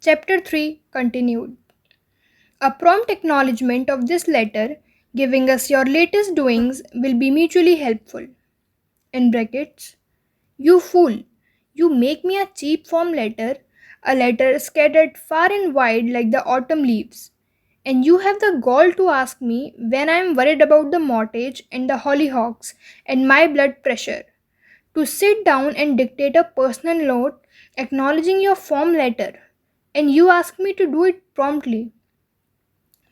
Chapter 3 continued. A prompt acknowledgement of this letter, giving us your latest doings, will be mutually helpful. In brackets, you fool, you make me a cheap form letter, a letter scattered far and wide like the autumn leaves. And you have the gall to ask me when I am worried about the mortgage and the hollyhocks and my blood pressure, to sit down and dictate a personal note acknowledging your form letter, and you ask me to do it promptly.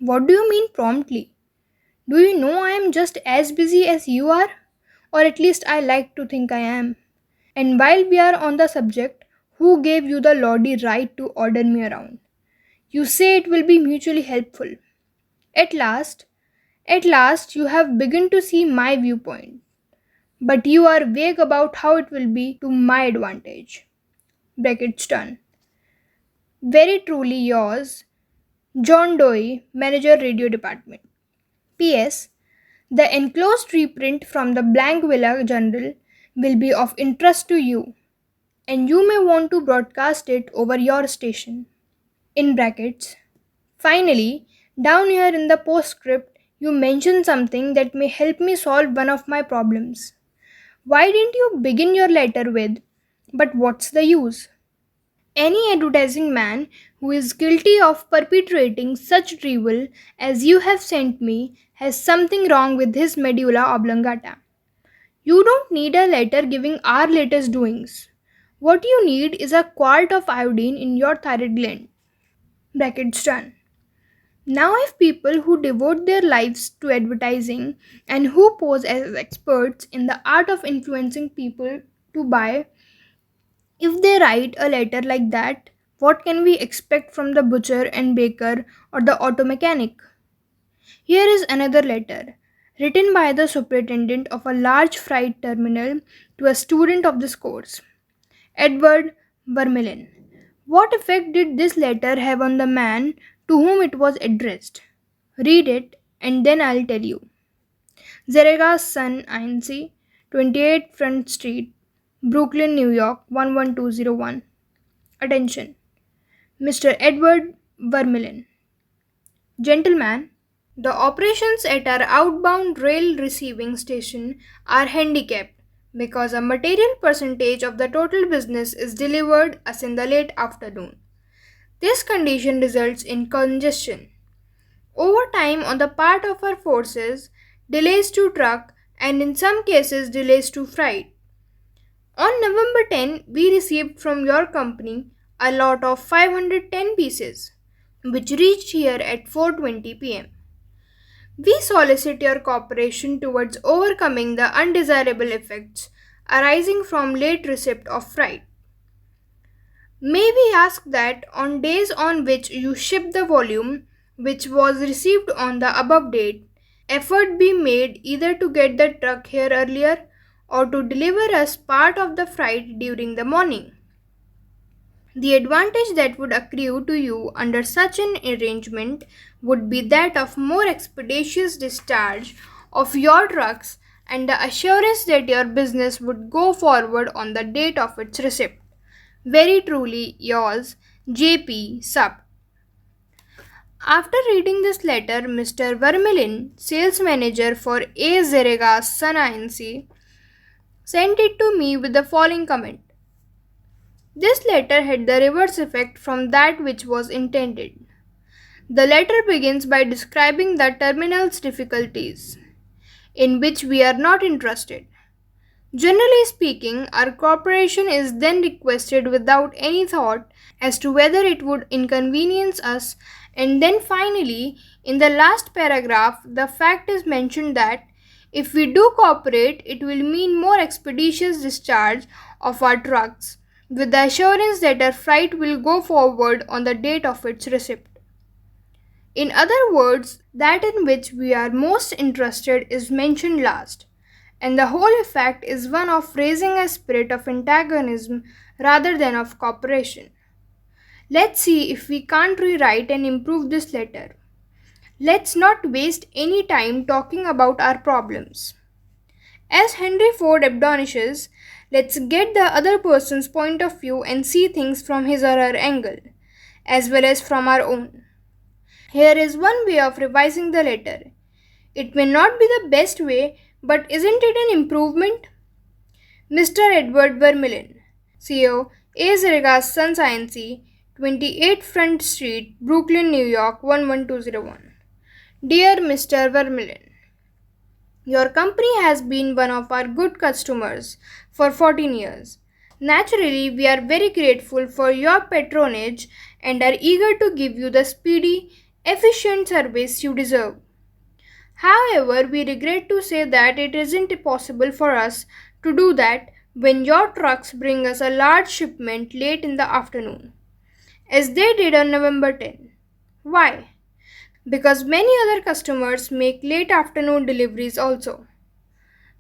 What do you mean promptly? Do you know I am just as busy as you are? Or at least I like to think I am. And while we are on the subject, who gave you the lordy right to order me around? You say it will be mutually helpful. At last, at last, you have begun to see my viewpoint. But you are vague about how it will be to my advantage. Brackets done. Very truly yours, John Doe, Manager Radio Department. P.S. The enclosed reprint from the Blank Villa Journal will be of interest to you, and you may want to broadcast it over your station. In brackets. Finally, down here in the postscript, you mention something that may help me solve one of my problems. Why didn't you begin your letter with, "But what's the use?" Any advertising man who is guilty of perpetrating such drivel as you have sent me has something wrong with his medulla oblongata. You don't need a letter giving our latest doings. What you need is a quart of iodine in your thyroid gland. Brackets done. Now, if people who devote their lives to advertising and who pose as experts in the art of influencing people to buy, if they write a letter like that, what can we expect from the butcher and baker or the auto mechanic? Here is another letter, written by the superintendent of a large freight terminal to a student of this course, Edward Vermeulen. What effect did this letter have on the man to whom it was addressed? Read it, and then I'll tell you. Zerega's son, Inc., 28 Front Street, Brooklyn, New York, 11201. Attention, Mr. Edward Vermeulen. Gentlemen, the operations at our outbound rail receiving station are handicapped because a material percentage of the total business is delivered us in the late afternoon. This condition results in congestion, overtime on the part of our forces, delays to truck, and in some cases delays to freight. On November 10, we received from your company a lot of 510 pieces, which reached here at 4:20 p.m. We solicit your cooperation towards overcoming the undesirable effects arising from late receipt of freight. May we ask that on days on which you ship the volume which was received on the above date, effort be made either to get the truck here earlier or to deliver us part of the freight during the morning. The advantage that would accrue to you under such an arrangement would be that of more expeditious discharge of your trucks and the assurance that your business would go forward on the date of its receipt. Very truly yours, J.P. Sub. After reading this letter, Mr. Vermeulen, sales manager for A. Zerega's Son Inc., sent it to me with the following comment. This letter had the reverse effect from that which was intended. The letter begins by describing the terminal's difficulties, in which we are not interested. Generally speaking, our cooperation is then requested without any thought as to whether it would inconvenience us, and then finally, in the last paragraph, the fact is mentioned that if we do cooperate, it will mean more expeditious discharge of our trucks, with the assurance that our freight will go forward on the date of its receipt. In other words, that in which we are most interested is mentioned last, and the whole effect is one of raising a spirit of antagonism rather than of cooperation. Let's see if we can't rewrite and improve this letter. Let's not waste any time talking about our problems. As Henry Ford admonishes, let's get the other person's point of view and see things from his or her angle. as well as from our own. Here is one way of revising the letter. It may not be the best way, but isn't it an improvement? Mr. Edward Vermillion, CEO, A's Regas Sons Inc., 28 Front Street, Brooklyn, New York 11201. Dear Mr. Vermillion, your company has been one of our good customers for 14 years. Naturally, we are very grateful for your patronage and are eager to give you the speedy, efficient service you deserve. However, we regret to say that it isn't possible for us to do that when your trucks bring us a large shipment late in the afternoon, as they did on November 10. Why? Because many other customers make late afternoon deliveries also.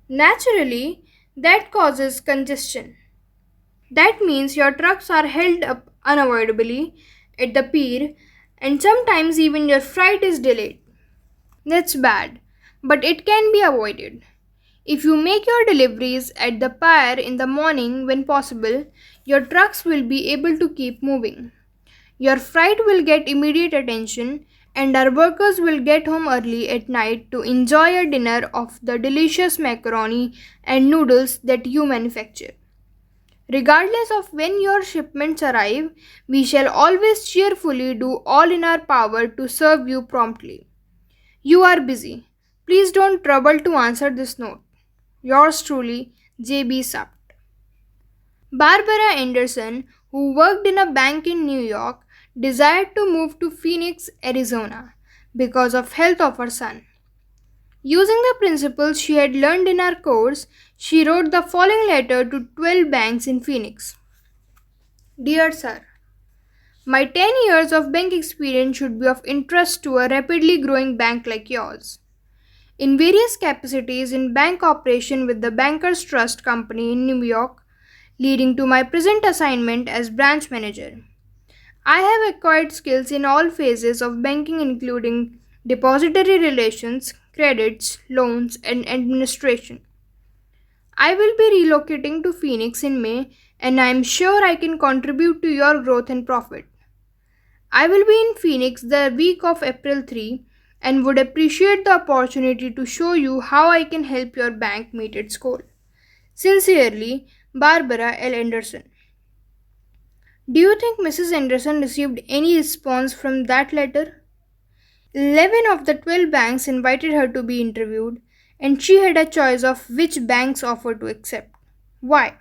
Naturally, that causes congestion. That means your trucks are held up unavoidably at the pier, and sometimes even your freight is delayed. That's bad, but it can be avoided. If you make your deliveries at the pier in the morning when possible, your trucks will be able to keep moving. Your freight will get immediate attention, and our workers will get home early at night to enjoy a dinner of the delicious macaroni and noodles that you manufacture. Regardless of when your shipments arrive, we shall always cheerfully do all in our power to serve you promptly. You are busy. Please don't trouble to answer this note. Yours truly, J.B. Sapt. Barbara Anderson, who worked in a bank in New York, desired to move to Phoenix, Arizona, because of health of her son. Using the principles she had learned in her course, she wrote the following letter to 12 banks in Phoenix. Dear Sir, my 10 years of bank experience should be of interest to a rapidly growing bank like yours. In various capacities in bank operation with the Bankers Trust Company in New York, leading to my present assignment as branch manager. I have acquired skills in all phases of banking, including depository relations, credits, loans, and administration. I will be relocating to Phoenix in May, and I am sure I can contribute to your growth and profit. I will be in Phoenix the week of April 3 and would appreciate the opportunity to show you how I can help your bank meet its goal. Sincerely, Barbara L. Anderson. Do you think Mrs. Anderson received any response from that letter? 11 of the 12 banks invited her to be interviewed, and she had a choice of which bank's offer to accept. Why?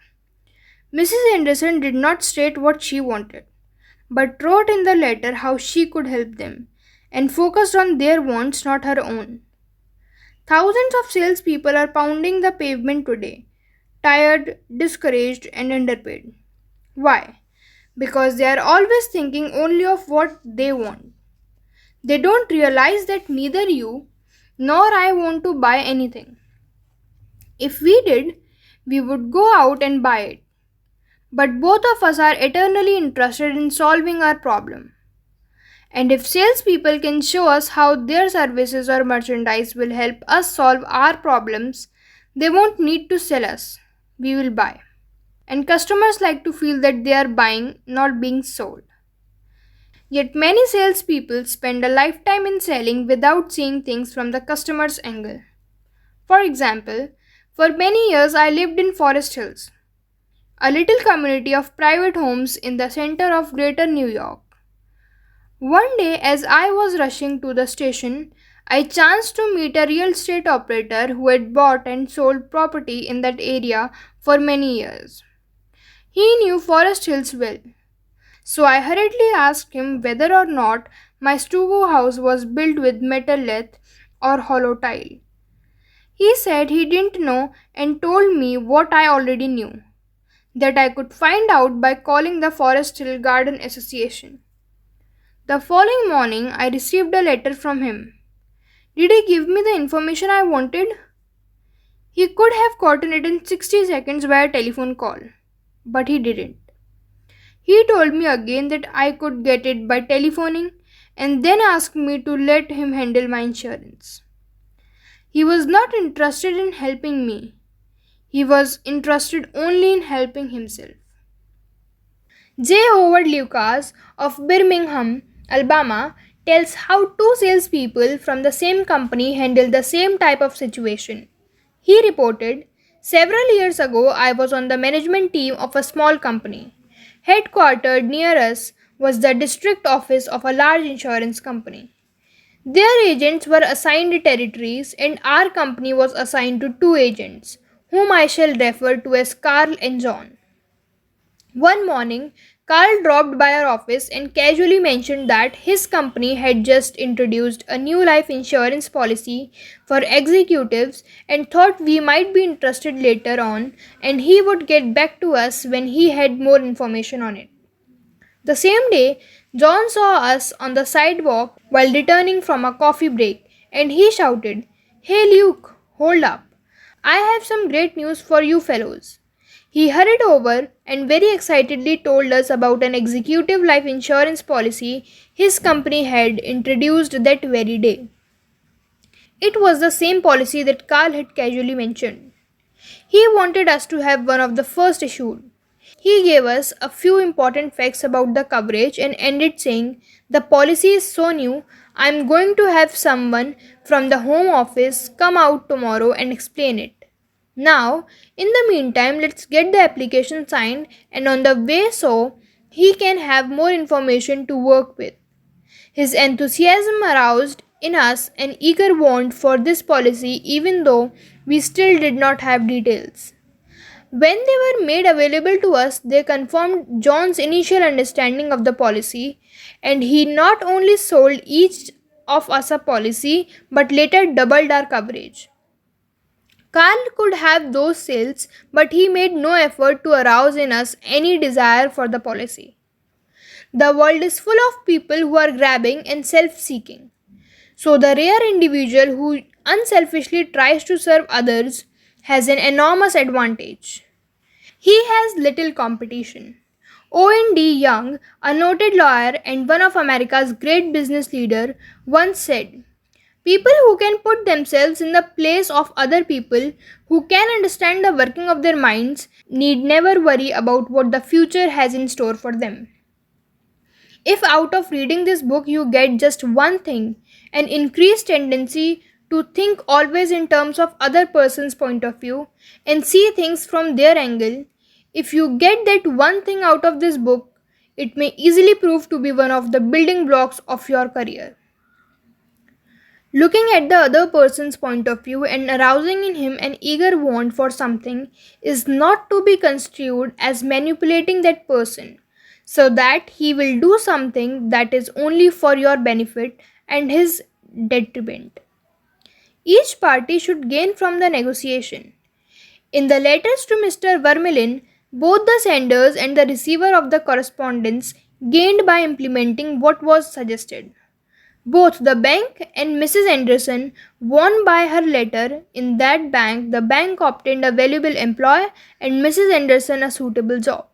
Mrs. Anderson did not state what she wanted, but wrote in the letter how she could help them, and focused on their wants, not her own. Thousands of salespeople are pounding the pavement today, tired, discouraged, and underpaid. Why? Because they are always thinking only of what they want. They don't realize that neither you nor I want to buy anything. If we did, we would go out and buy it. But both of us are eternally interested in solving our problem. And if salespeople can show us how their services or merchandise will help us solve our problems, they won't need to sell us. We will buy. And customers like to feel that they are buying, not being sold. Yet many salespeople spend a lifetime in selling without seeing things from the customer's angle. For example, for many years I lived in Forest Hills, a little community of private homes in the center of Greater New York. One day, as I was rushing to the station, I chanced to meet a real estate operator who had bought and sold property in that area for many years. He knew Forest Hills well, so I hurriedly asked him whether or not my stucco house was built with metal lath or hollow tile. He said he didn't know and told me what I already knew, that I could find out by calling the Forest Hill Garden Association. The following morning, I received a letter from him. Did he give me the information I wanted? He could have gotten it in 60 seconds via telephone call, but he didn't. He told me again that I could get it by telephoning and then asked me to let him handle my insurance. He was not interested in helping me. He was interested only in helping himself. J. Howard Lucas of Birmingham, Alabama, tells how two salespeople from the same company handled the same type of situation. He reported, "Several years ago, I was on the management team of a small company. Headquartered near us was the district office of a large insurance company. Their agents were assigned territories, and our company was assigned to two agents, whom I shall refer to as Carl and John. One morning, Carl dropped by our office and casually mentioned that his company had just introduced a new life insurance policy for executives and thought we might be interested later on, and he would get back to us when he had more information on it. The same day, John saw us on the sidewalk while returning from a coffee break, and he shouted, 'Hey Luke, hold up. I have some great news for you fellows.' He hurried over and very excitedly told us about an executive life insurance policy his company had introduced that very day. It was the same policy that Carl had casually mentioned. He wanted us to have one of the first issued. He gave us a few important facts about the coverage and ended saying, 'The policy is so new, I'm going to have someone from the home office come out tomorrow and explain it. Now, in the meantime, let's get the application signed and on the way so he can have more information to work with.' His enthusiasm aroused in us an eager want for this policy, even though we still did not have details. When they were made available to us, they confirmed John's initial understanding of the policy, and he not only sold each of us a policy but later doubled our coverage. Carl could have those sales, but he made no effort to arouse in us any desire for the policy. The world is full of people who are grabbing and self seeking. So, the rare individual who unselfishly tries to serve others has an enormous advantage. He has little competition. O.N.D. Young, a noted lawyer and one of America's great business leaders, once said, "People who can put themselves in the place of other people, who can understand the working of their minds, need never worry about what the future has in store for them." If out of reading this book you get just one thing, an increased tendency to think always in terms of other person's point of view and see things from their angle, if you get that one thing out of this book, it may easily prove to be one of the building blocks of your career. Looking at the other person's point of view and arousing in him an eager want for something is not to be construed as manipulating that person so that he will do something that is only for your benefit and his detriment. Each party should gain from the negotiation. In the letters to Mr. Vermeulen, both the senders and the receiver of the correspondence gained by implementing what was suggested. Both the bank and Mrs. Anderson won by her letter. In that bank, the bank obtained a valuable employee and Mrs. Anderson a suitable job.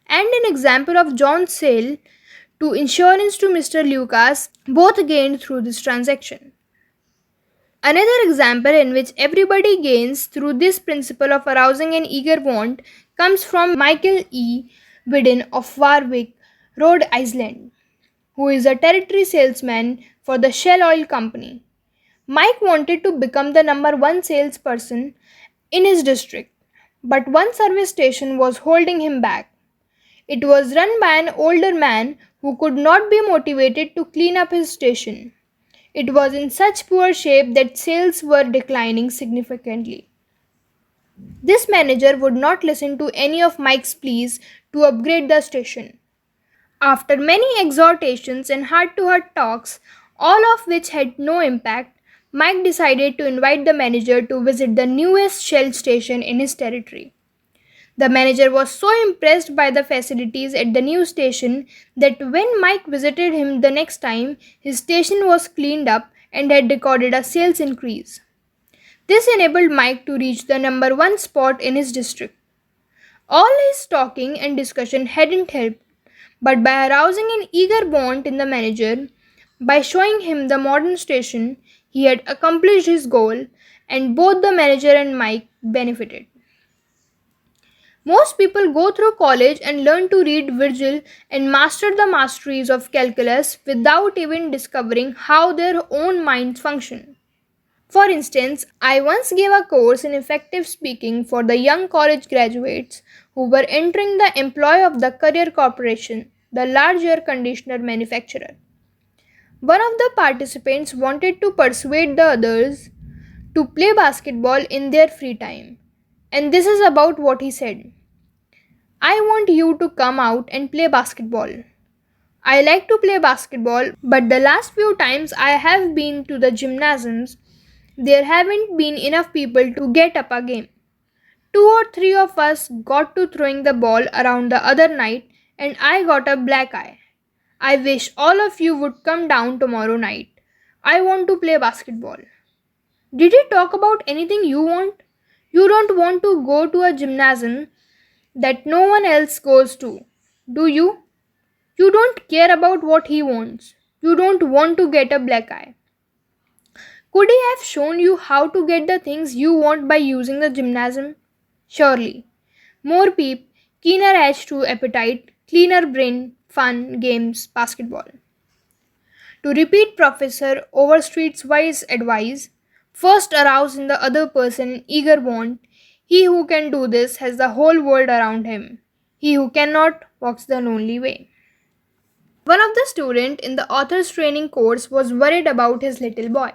And an example of John's sale to insurance to Mr. Lucas, both gained through this transaction. Another example in which everybody gains through this principle of arousing an eager want comes from Michael E. Whiddon of Warwick, Rhode Island, who is a territory salesman for the Shell Oil Company. Mike wanted to become the number one salesperson in his district, but one service station was holding him back. It was run by an older man who could not be motivated to clean up his station. It was in such poor shape that sales were declining significantly. This manager would not listen to any of Mike's pleas to upgrade the station. After many exhortations and heart-to-heart talks, all of which had no impact, Mike decided to invite the manager to visit the newest Shell station in his territory. The manager was so impressed by the facilities at the new station that when Mike visited him the next time, his station was cleaned up and had recorded a sales increase. This enabled Mike to reach the number one spot in his district. All his talking and discussion hadn't helped, but by arousing an eager want in the manager, by showing him the modern station, he had accomplished his goal, and both the manager and Mike benefited. Most people go through college and learn to read Virgil and master the masteries of calculus without even discovering how their own minds function. For instance, I once gave a course in effective speaking for the young college graduates who were entering the employ of the Career Corporation, the large air conditioner manufacturer. One of the participants wanted to persuade the others to play basketball in their free time. And this is about what he said: I want you to come out and play basketball. I like to play basketball, but the last few times I have been to the gymnasiums, there haven't been enough people to get up a game. Two or three of us got to throwing the ball around the other night, and I got a black eye. I wish all of you would come down tomorrow night. I want to play basketball. Did he talk about anything you want? You don't want to go to a gymnasium that no one else goes to, do you? You don't care about what he wants. You don't want to get a black eye. Could he have shown you how to get the things you want by using the gymnasium? Surely. More peep, keener edge to appetite, cleaner brain, fun, games, basketball. To repeat Professor Overstreet's wise advice, first arouse in the other person an eager want. He who can do this has the whole world around him. He who cannot walks the lonely way. One of the students in the author's training course was worried about his little boy.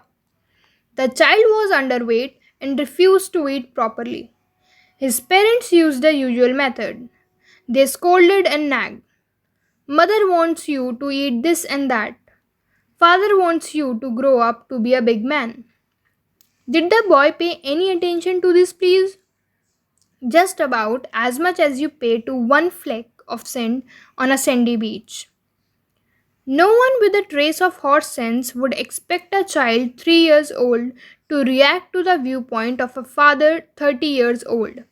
The child was underweight and refused to eat properly. His parents used the usual method. They scolded and nagged. Mother wants you to eat this and that. Father wants you to grow up to be a big man. Did the boy pay any attention to this, please? Just about as much as you pay to one fleck of sand on a sandy beach. No one with a trace of horse sense would expect a child 3 years old to react to the viewpoint of a father 30 years old.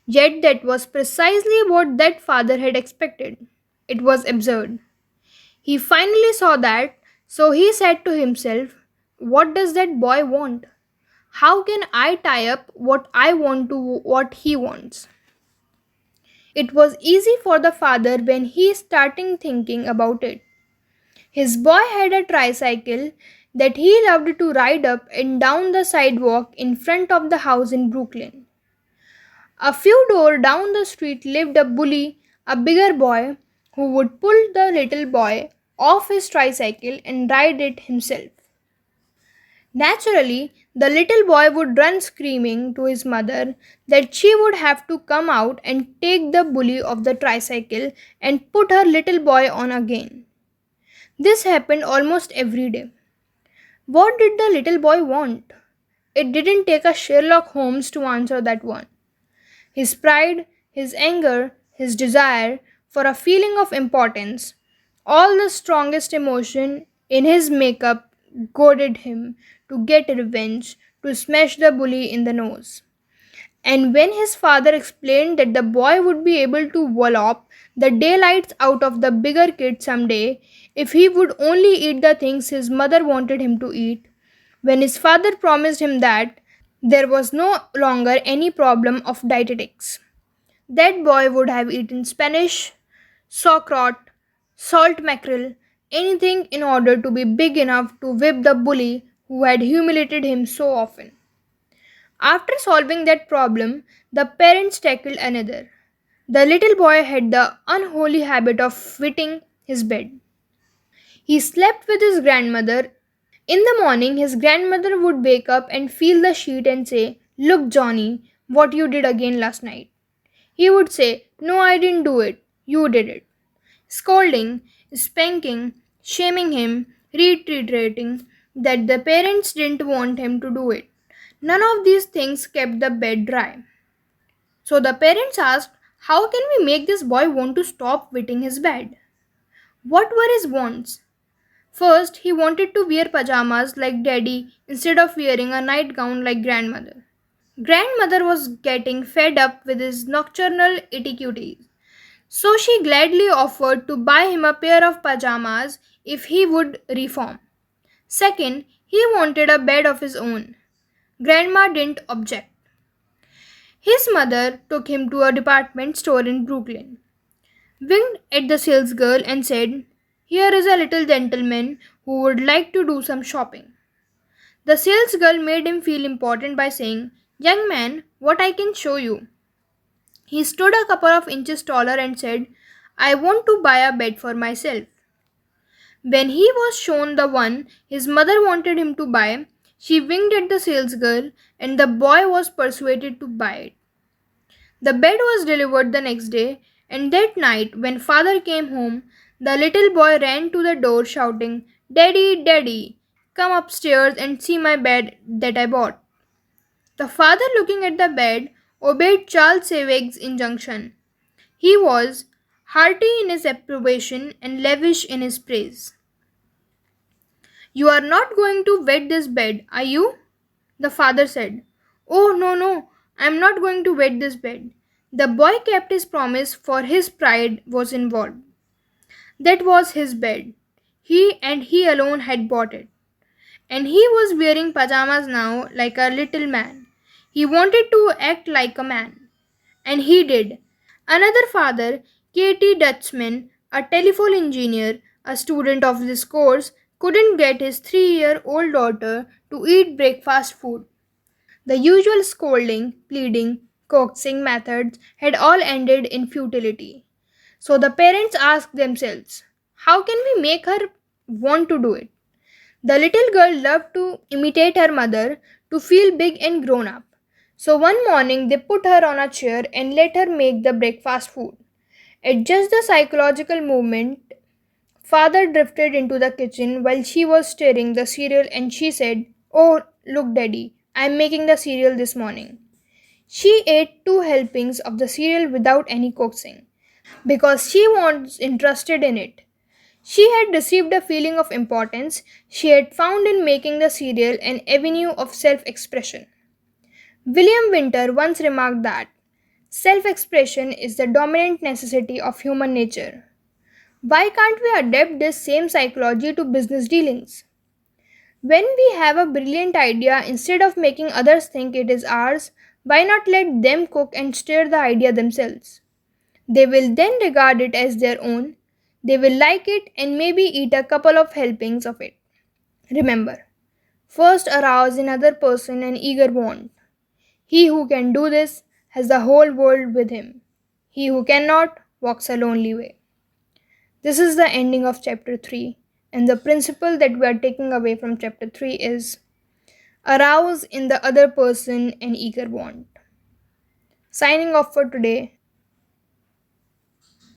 Yet that was precisely what that father had expected. It was absurd. He finally saw that, so he said to himself, what does that boy want? How can I tie up what I want to what he wants? It was easy for the father when he started thinking about it. His boy had a tricycle that he loved to ride up and down the sidewalk in front of the house in Brooklyn. A few doors down the street lived a bully, a bigger boy, who would pull the little boy off his tricycle and ride it himself. Naturally, the little boy would run screaming to his mother that she would have to come out and take the bully off the tricycle and put her little boy on again. This happened almost every day. What did the little boy want? It didn't take a Sherlock Holmes to answer that one. His pride, his anger, his desire for a feeling of importance, all the strongest emotion in his makeup goaded him to get revenge, to smash the bully in the nose. And when his father explained that the boy would be able to wallop the daylights out of the bigger kid someday if he would only eat the things his mother wanted him to eat, when his father promised him that there was no longer any problem of dietetics, that boy would have eaten Spanish, sauerkraut, salt mackerel, anything in order to be big enough to whip the bully who had humiliated him so often. After solving that problem, the parents tackled another. The little boy had the unholy habit of wetting his bed. He slept with his grandmother. In the morning, his grandmother would wake up and feel the sheet and say, look, Johnny, what you did again last night. He would say, no, I didn't do it. You did it. Scolding, spanking, shaming him, reiterating that the parents didn't want him to do it. None of these things kept the bed dry. So the parents asked, how can we make this boy want to stop wetting his bed? What were his wants? First, he wanted to wear pajamas like daddy instead of wearing a nightgown like grandmother. Grandmother was getting fed up with his nocturnal etiquettes, so she gladly offered to buy him a pair of pajamas if he would reform. Second, he wanted a bed of his own. Grandma didn't object. His mother took him to a department store in Brooklyn, winked at the salesgirl, and said, "Here is a little gentleman who would like to do some shopping." The salesgirl made him feel important by saying, "Young man, what I can show you." He stood a couple of inches taller and said, "I want to buy a bed for myself." When he was shown the one his mother wanted him to buy, she winked at the salesgirl, and the boy was persuaded to buy it. The bed was delivered the next day, and that night, when father came home, the little boy ran to the door shouting, "Daddy, Daddy, come upstairs and see my bed that I bought." The father, looking at the bed, obeyed Charles Savag's injunction. He was hearty in his approbation and lavish in his praise. "You are not going to wet this bed, are you?" the father said. "Oh, no, no, I am not going to wet this bed." The boy kept his promise, for his pride was involved. That was his bed. He and he alone had bought it. And he was wearing pajamas now like a little man. He wanted to act like a man. And he did. Another father, K.T. Dutchman, a telephone engineer, a student of this course, couldn't get his 3-year-old daughter to eat breakfast food. The usual scolding, pleading, coaxing methods had all ended in futility. So the parents asked themselves, how can we make her want to do it? The little girl loved to imitate her mother, to feel big and grown up. So one morning they put her on a chair and let her make the breakfast food. At just the psychological moment, father drifted into the kitchen while she was stirring the cereal and she said, "Oh, look, Daddy, I'm making the cereal this morning." She ate 2 helpings of the cereal without any coaxing because she was interested in it. She had received a feeling of importance. She had found in making the cereal an avenue of self expression. William Winter once remarked that self expression is the dominant necessity of human nature. Why can't we adapt this same psychology to business dealings? When we have a brilliant idea, instead of making others think it is ours, why not let them cook and stir the idea themselves? They will then regard it as their own. They will like it and maybe eat a couple of helpings of it. Remember, first arouse in other person an eager want. He who can do this has the whole world with him. He who cannot walks a lonely way. This is the ending of chapter 3, and the principle that we are taking away from chapter 3 is arouse in the other person an eager want. Signing off for today.